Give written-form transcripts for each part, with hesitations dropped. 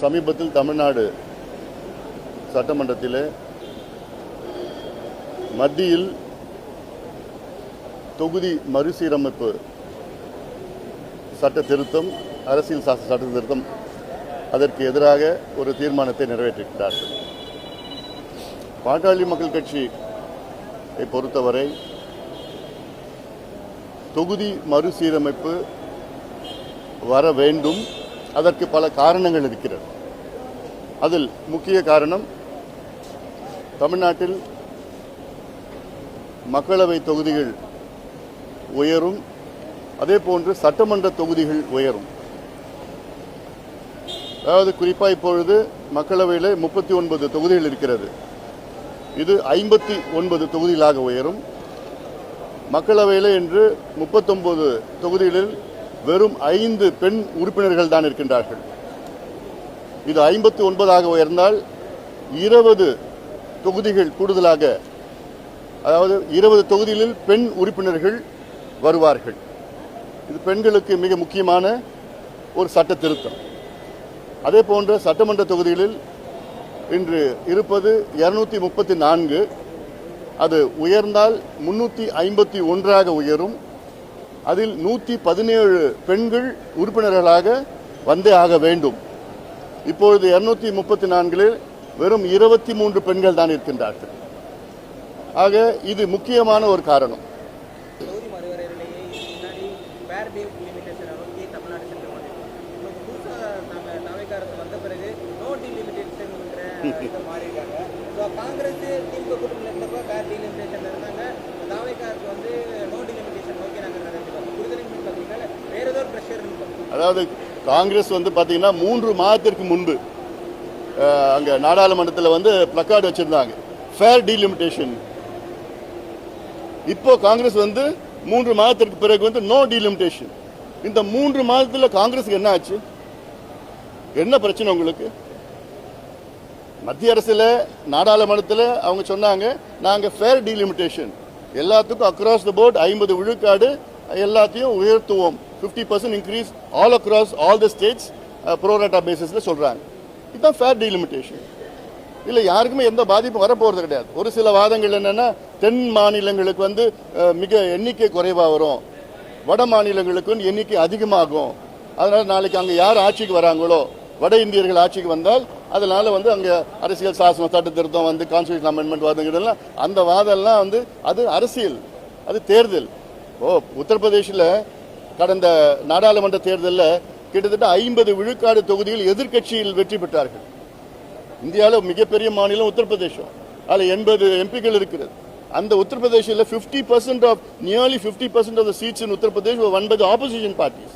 சமீபத்தில் தமிழ்நாடு சட்டமன்றத்தில் மத்தியில் தொகுதி மறுசீரமைப்பு சட்ட திருத்தம், அரசியல் சாசன சட்ட திருத்தம், அதற்கு எதிராக ஒரு தீர்மானத்தை நிறைவேற்றியிருக்கிறார்கள். பாட்டாளி மக்கள் கட்சியை பொறுத்தவரை தொகுதி மறுசீரமைப்பு வர வேண்டும். அதற்கு பல காரணங்கள் இருக்கிறது. அதில் முக்கிய காரணம், தமிழ்நாட்டில் மக்களவை தொகுதிகள் உயரும், அதே போன்று சட்டமன்ற தொகுதிகள் உயரும். அதாவது குறிப்பாக இப்பொழுது மக்களவையில் 39 தொகுதிகள் இருக்கிறது. இது 59 தொகுதிகளாக உயரும். மக்களவையில் இன்று 39 தொகுதிகளில் வெறும் 5 பெண் உறுப்பினர்கள் தான் இருக்கின்றார்கள். இது 59ஆக உயர்ந்தால் 20 தொகுதிகள் கூடுதலாக, அதாவது 20 தொகுதிகளில் பெண் உறுப்பினர்கள் வருவார்கள். இது பெண்களுக்கு மிக முக்கியமான ஒரு சட்ட திருத்தம். அதே போன்ற சட்டமன்ற தொகுதிகளில் இன்று இருப்பது 234, அது உயர்ந்தால் 351ஆக உயரும். அதில் 117 பெண்கள் உறுப்பினர்களாக வந்தே ஆக வேண்டும். இப்பொழுது 234 வெறும் 23 பெண்கள் தான் இருக்கின்றார்கள். ஆக இது முக்கியமான ஒரு காரணம். அதாவது காங்கிரஸ் பாத்தீங்கன்னா 3 மாதத்திற்கு முன்பு அங்க நாடாளுமன்றத்தில் பிளக்கார்டு வச்சிருந்தாங்க, ஃபேர் டீலிமிட்டேஷன். இப்போ காங்கிரஸ் 3 மாதத்திற்கு பிறகு நோ டீலிமிட்டேஷன். இந்த 3 மாதத்தில் காங்கிரஸுக்கு என்ன ஆச்சு? என்ன பிரச்சனை உங்களுக்கு? மத்திய அரசுல நாடாளுமன்றத்தில் அவங்க சொன்னாங்க, நாங்க ஃபேர் டீலிமிட்டேஷன் எல்லாத்துக்கும் அக்ராஸ் த போர்ட் 50 விழுக்காடு எல்லாத்தையும் உயர்த்துவோம், 50% increase all across all the states pro rata பேசிஸ்ல சொல்றாங்க. இதுதான் ஃபேர் டீலிமிட்டேஷன். இல்லை யாருக்குமே எந்த பாதிப்பும் வரப்போறது கிடையாது. ஒரு சில வாதங்கள் என்னன்னா, தென் மாநிலங்களுக்கு மிக எண்ணிக்கை குறைவாக வரும், வட மாநிலங்களுக்கு எண்ணிக்கை அதிகமாகும். அதனால நாளைக்கு அங்கே யார் ஆட்சிக்கு வராங்களோ, வட இந்தியர்கள் ஆட்சிக்கு வந்தால் அதனால அங்கே அரசியல் சாசன சட்ட திருத்தம் கான்ஸ்டிடியூஷன் அமெண்ட்மெண்ட் வாதங்கள்லாம், அந்த வாதம்லாம் அது அரசியல், அது தேர்தல். உத்தரப்பிரதேசில் கடந்த நாடாளுமன்ற தேர்தலில் கிட்டத்தட்ட 50 விழுக்காடு தொகுதியில் எதிர்க்கட்சியில் வெற்றி பெற்றார்கள். இந்தியாவில் மிகப்பெரிய மாநிலம் உத்தரப்பிரதேசம். அதில் 80 எம்பிக்கள் இருக்கிறது. அந்த உத்தரப்பிரதேசில் 50% of the seats in Uttar Pradesh were won by the opposition parties.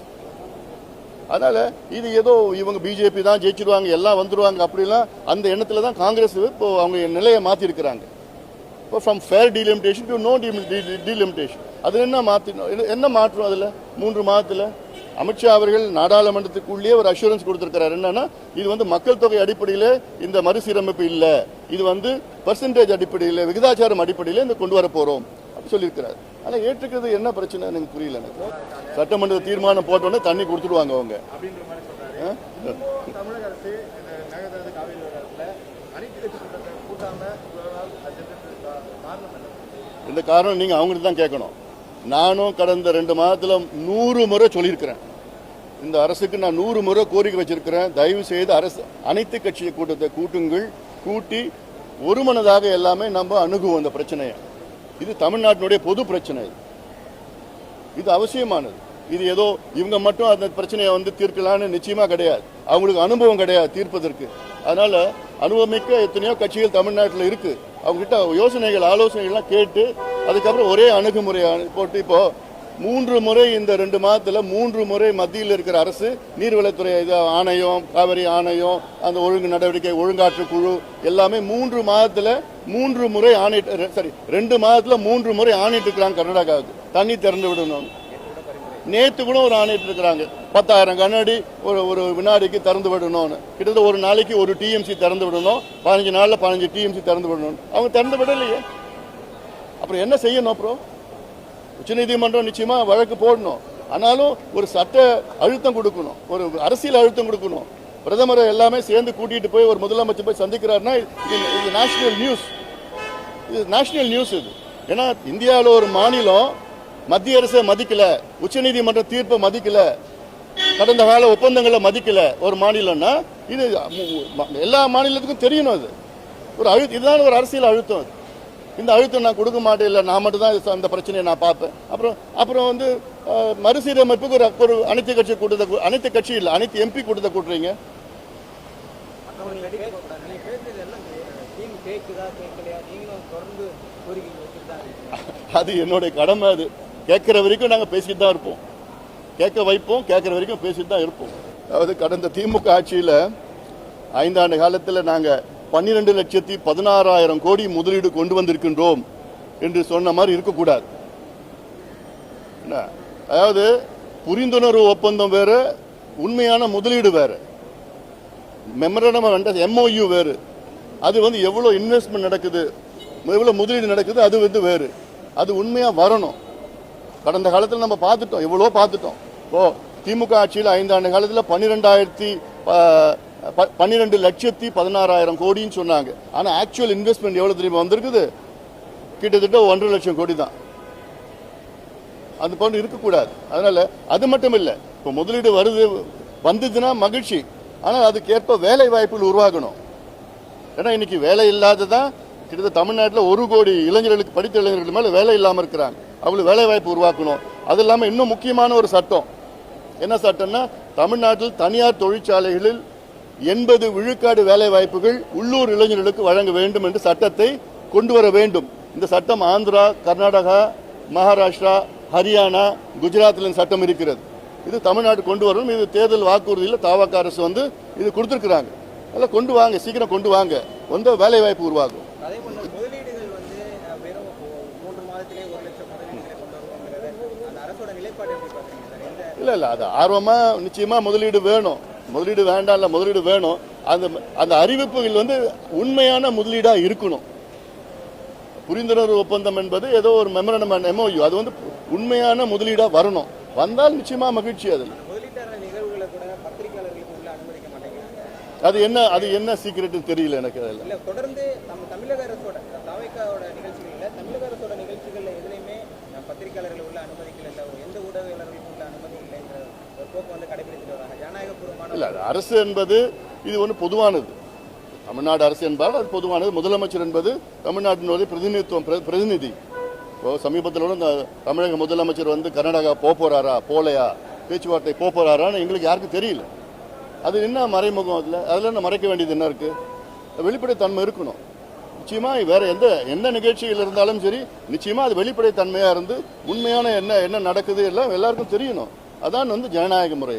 அதனால இது ஏதோ இவங்க பிஜேபி தான் ஜெயிச்சிருவாங்க, எல்லாம் வந்துருவாங்க அப்படிலாம் அந்த எண்ணத்தில் தான் காங்கிரஸ் இப்போ அவங்க நிலையை மாற்றி இருக்கிறாங்க. இப்போ from fair delimitation to no delimitation. அது என்ன மாற்றம் அதில் 3 மாதத்தில்? அமித்ஷா அவர்கள் நாடாளுமன்றத்துக்குள்ளேயே ஒரு அஷூரன்ஸ் கொடுத்திருக்கிறார். என்னன்னா, இது மக்கள் தொகை அடிப்படையில் இந்த மறுசீரமைப்பு இல்லை, இது பெர்சன்டேஜ் அடிப்படையில், விகிதாச்சாரம் அடிப்படையில் இந்த கொண்டு வர போறோம் அப்படி சொல்லியிருக்கிறார். ஆனால் ஏற்றுக்கிறது என்ன பிரச்சனை எனக்கு புரியல. எனக்கு சட்டமன்ற தீர்மானம் போட்டோன்னே தண்ணி கொடுத்துருவாங்க அவங்க. இந்த காரணம் நீங்க அவங்களுக்கு தான் கேட்கணும். நானும் கடந்த 2 மாதத்தில் 100 முறை சொல்லியிருக்கிறேன். இந்த அரசுக்கு நான் 100 முறை கோரிக்கை வச்சிருக்கிறேன். தயவு செய்து அரசு அனைத்து கட்சி கூட்டத்தை கூட்டுங்கள், கூட்டி ஒருமனதாக எல்லாமே நம்ம அணுகுவோம் இந்த பிரச்சனையை. இது தமிழ்நாட்டினுடைய பொது பிரச்சனை. இது அவசியமானது. இது ஏதோ இவங்க மட்டும் அந்த பிரச்சனையை தீர்க்கலான்னு நிச்சயமா கிடையாது. அவங்களுக்கு அனுபவம் கிடையாது தீர்ப்பதற்கு. அதனால அனுபவமிக்க எத்தனையோ கட்சிகள் தமிழ்நாட்டில் இருக்கு. அவங்க கிட்ட யோசனைகள் ஆலோசனைகள்லாம் கேட்டு அதுக்கப்புறம் ஒரே அணுகுமுறை போட்டு இப்போ 3 முறை இந்த 2 மாதத்தில் 3 முறை மத்தியில் இருக்கிற அரசு நீர்வளத்துறை ஆணையம், காவிரி ஆணையம், அந்த ஒழுங்கு நடவடிக்கை ஒழுங்காற்று குழு எல்லாமே 3 மாதத்தில் 3 முறை ஆணையிட்டு, சரி 2 மாதத்தில் 3 முறை ஆணையிட்டு இருக்கிறாங்க கர்நாடகாவுக்கு தண்ணி திறந்து விடணும். நேற்று கூட ஒரு ஆணையிட்டு இருக்கிறாங்க, 10,000 கனஅடி ஒரு வினாடிக்கு திறந்து விடணும்னு. கிட்டத்தட்ட ஒரு நாளைக்கு 1 டிஎம்சி திறந்து விடணும், 15 நாளில் 15 டிஎம்சி திறந்து விடணும். அவங்க திறந்து விடலையே, அப்புறம் என்ன செய்யணும்? அப்புறம் உச்சநீதிமன்றம் நிச்சயமா வழக்கு போடணும். ஆனாலும் ஒரு சட்ட அழுத்தம் கொடுக்கணும், ஒரு அரசியல் அழுத்தம் கொடுக்கணும். பிரதமரை எல்லாமே சேர்ந்து கூட்டிட்டு போய் ஒரு முதலமைச்சர் போய் சந்திக்கிறாருன்னா இது நேஷனல் நியூஸ். இது நேஷனல் நியூஸ். இது ஏன்னா இந்தியாவில் ஒரு மாநிலம் மத்திய அரசை மதிக்கல, உச்சநீதிமன்ற தீர்ப்பை மதிக்கல, கடந்த கால ஒப்பந்தங்களை மதிக்கல ஒரு மாநிலம்னா இது எல்லா மாநிலத்துக்கும் தெரியணும். அது ஒரு இதுதான் ஒரு அரசியல் அழுத்தம். இந்த அழுத்தம் நான் கொடுக்க மாட்டேன், இல்லை நான் மட்டும் தான் அந்த பிரச்சனையை நான் பார்ப்பேன். அப்புறம் வந்து மறுசீரமைப்புக்கு ஒரு அனைத்து கட்சி கூட்டத்தை, அனைத்து கட்சி இல்லை அனைத்து எம்பி கூட்டத்தை கூட்டுறீங்க. அது என்னுடைய கடமை. அது கேட்கிற வரைக்கும் நாங்கள் பேசிட்டு தான் இருப்போம், கேட்க வைப்போம், கேட்கிற வரைக்கும் பேசிட்டு தான் இருப்போம். அதாவது கடந்த திமுக ஆட்சியில் 5 ஆண்டு காலத்தில் நாங்கள் 12,16,000 கோடி முதலீடு கொண்டு வந்திருக்கின்றோம் என்று சொன்ன மாதிரி இருக்கக்கூடாது. அதாவது புரிந்துணர்வு ஒப்பந்தம் வேறு, உண்மையான முதலீடு வேறு. மெமரண்டம் MOU வேறு. அது வந்து எவ்வளோ இன்வெஸ்ட்மெண்ட் நடக்குது, எவ்வளோ முதலீடு நடக்குது, அது வந்து வேறு. அது உண்மையாக வரணும். கடந்த காலத்தில் நம்ம பார்த்துட்டோம், எவ்வளோ பார்த்துட்டோம். இப்போ திமுக ஆட்சியில் 5 ஆண்டு காலத்தில் 12,16,000 கோடின்னு சொன்னாங்க. ஆனால் ஆக்சுவல் இன்வெஸ்ட்மெண்ட் எவ்வளோ தெரியுமா வந்திருக்குது? கிட்டத்தட்ட 1.5 லட்சம் கோடி தான். அது போன்று இருக்கக்கூடாது. அதனால அது மட்டும் இல்லை, இப்போ முதலீடு வந்ததுன்னா மகிழ்ச்சி, ஆனால் அதுக்கேற்ப வேலை வாய்ப்புகள் உருவாகணும். ஏன்னா இன்னைக்கு வேலை இல்லாததான் கிட்டத்தட்ட தமிழ்நாட்டில் 1 கோடி இளைஞர்களுக்கு, படித்த இளைஞர்கள் மேலே வேலை இல்லாமல் இருக்கிறாங்க. அவங்களுக்கு வேலை வாய்ப்பு உருவாக்கணும். அது இல்லாமல் இன்னும் முக்கியமான ஒரு சட்டம், என்ன சட்டம்னா தமிழ்நாட்டில் தனியார் தொழிற்சாலைகளில் 80 விழுக்காடு வேலை வாய்ப்புகள் உள்ளூர் இளைஞர்களுக்கு வழங்க வேண்டும் என்று சட்டத்தை கொண்டு வர வேண்டும். இந்த சட்டம் ஆந்திரா, கர்நாடகா, மகாராஷ்டிரா, ஹரியானா, குஜராத்தில் சட்டம் இருக்கிறது. இது தமிழ்நாடு கொண்டு வரணும். இது தேர்தல் வாக்குறுதியில் தவக அரசு வந்து இது கொடுத்துருக்குறாங்க. அதெல்லாம் கொண்டு வாங்க, சீக்கிரம் கொண்டு வாங்க, வந்து வேலை வாய்ப்பு உருவாகும். இல்லை அது ஆர்வமாக நிச்சயமாக முதலீடு வேணும். முதலீடு வேண்டாம் இல்லை, முதலீடு வேணும். அந்த அறிவிப்புகள் வந்து உண்மையான முதலீடாக இருக்கணும். புரிந்துணர்வு ஒப்பந்தம் என்பது ஏதோ ஒரு மெமரண்டம் MOU, அது வந்து உண்மையான முதலீடாக வரணும். வந்தால் நிச்சயமா மகிழ்ச்சி. அதில் அது என்ன சீக்கிரட் தெரியல எனக்கு. அதில் தொடர்ந்து நம்ம தமிழக அரசோட நிகழ்ச்சிகளில் தமிழக அரசோட நிகழ்ச்சிகள் எதுலையுமே பத்திரிகையாளர்கள் உள்ள அனுமதிக்கல, எந்த ஊடகவியலாளர்களுக்கும் உள்ள அனுமதி இல்லைன்ற ஒரு போக்கு வந்து கடைபிடித்துட்டு வராங்க. ஜனநாயகபூர்வமான இல்லை அரசு என்பது இது ஒன்று பொதுவானது. தமிழ்நாடு அரசு என்பதால் அது பொதுவானது. முதலமைச்சர் என்பது தமிழ்நாட்டினுடைய பிரதிநிதி. இப்போ சமீபத்தில் இந்த தமிழக முதலமைச்சர் வந்து கர்நாடகா போறாரா போலையா, பேச்சுவார்த்தை போறாரான்னு எங்களுக்கு யாருக்கும் தெரியல. அது என்ன மறைமுகம்? அதில் என்ன மறைக்க வேண்டியது என்ன இருக்கு? வெளிப்படைத்தன்மை இருக்கணும். நிச்சயமா வேற எந்த நிகழ்ச்சிகள் இருந்தாலும் சரி, நிச்சயமா அது வெளிப்படைத்தன்மையா இருந்து உண்மையான என்ன நடக்குது எல்லாம் எல்லாருக்கும் தெரியணும். அதான் வந்து ஜனநாயக முறை.